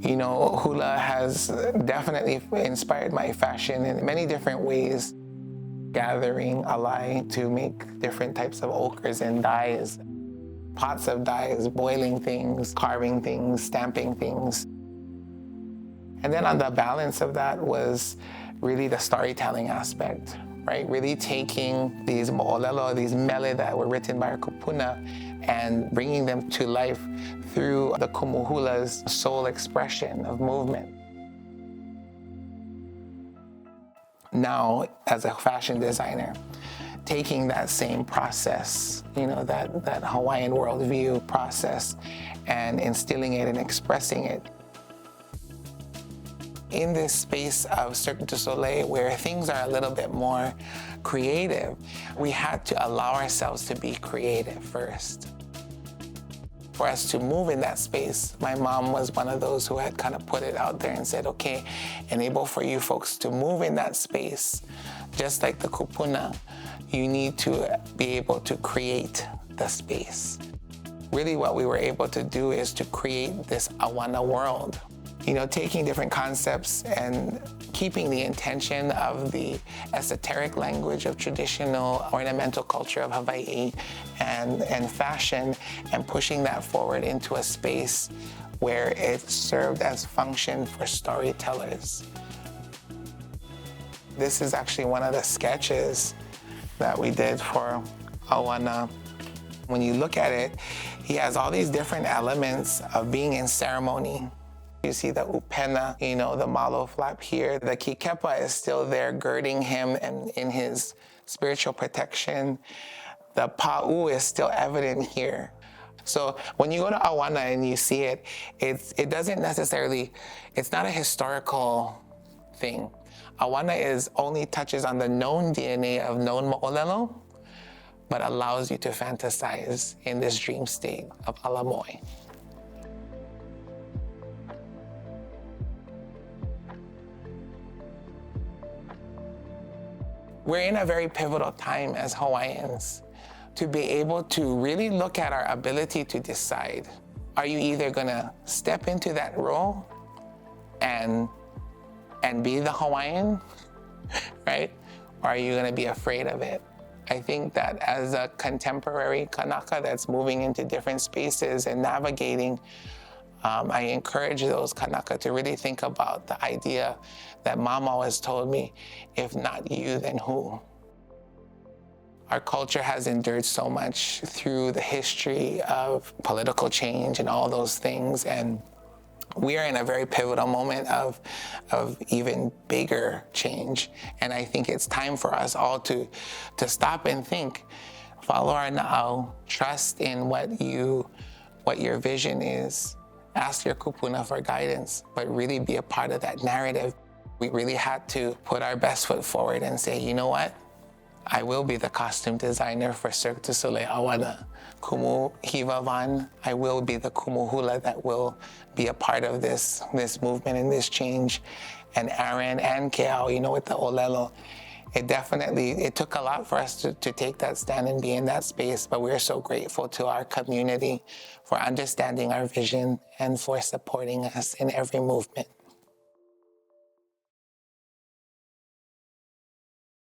You know, hula has definitely inspired my fashion in many different ways. Gathering alai to make different types of ochres and dyes, pots of dyes, boiling things, carving things, stamping things. And then on the balance of that was really the storytelling aspect, right? Really taking these moʻolelo, these mele that were written by our kūpuna, and bringing them to life through the kumu hula's soul expression of movement. Now, as a fashion designer, taking that same process, you know, that Hawaiian worldview process, and instilling it and expressing it in this space of Cirque du Soleil, where things are a little bit more creative, we had to allow ourselves to be creative first. For us to move in that space, my mom was one of those who had kind of put it out there and said, okay, enable for you folks to move in that space, just like the kūpuna, you need to be able to create the space. Really what we were able to do is to create this ʻAuana world. You know, taking different concepts and keeping the intention of the esoteric language of traditional ornamental culture of Hawaiʻi and fashion, and pushing that forward into a space where it served as function for storytellers. This is actually one of the sketches that we did for ʻAuana. When you look at it, he has all these different elements of being in ceremony. You see the upena, you know, the malo flap here. The kikepa is still there girding him and in his spiritual protection. The pa'u is still evident here. So when you go to ʻAuana and you see it, it doesn't necessarily, it's not a historical thing. ʻAuana only touches on the known DNA of known moʻolelo, but allows you to fantasize in this dream state of ala moʻe. We're in a very pivotal time as Hawaiians to be able to really look at our ability to decide. Are you either gonna step into that role and be the Hawaiian, right? Or are you gonna be afraid of it? I think that as a contemporary Kanaka that's moving into different spaces and navigating, I encourage those Kanaka to really think about the idea that Mom always told me, if not you, then who? Our culture has endured so much through the history of political change and all those things, and we are in a very pivotal moment of even bigger change. And I think it's time for us all to stop and think, follow our naʻau, trust in what your vision is. Ask your kūpuna for guidance, but really be a part of that narrative. We really had to put our best foot forward and say, you know what? I will be the costume designer for Cirque du Soleil ʻAuana. Kumu hivavan, I will be the kumu hula that will be a part of this movement and this change. And Aaron and Keala, you know, with the ʻōlelo, it took a lot for us to take that stand and be in that space, but we're so grateful to our community for understanding our vision and for supporting us in every movement.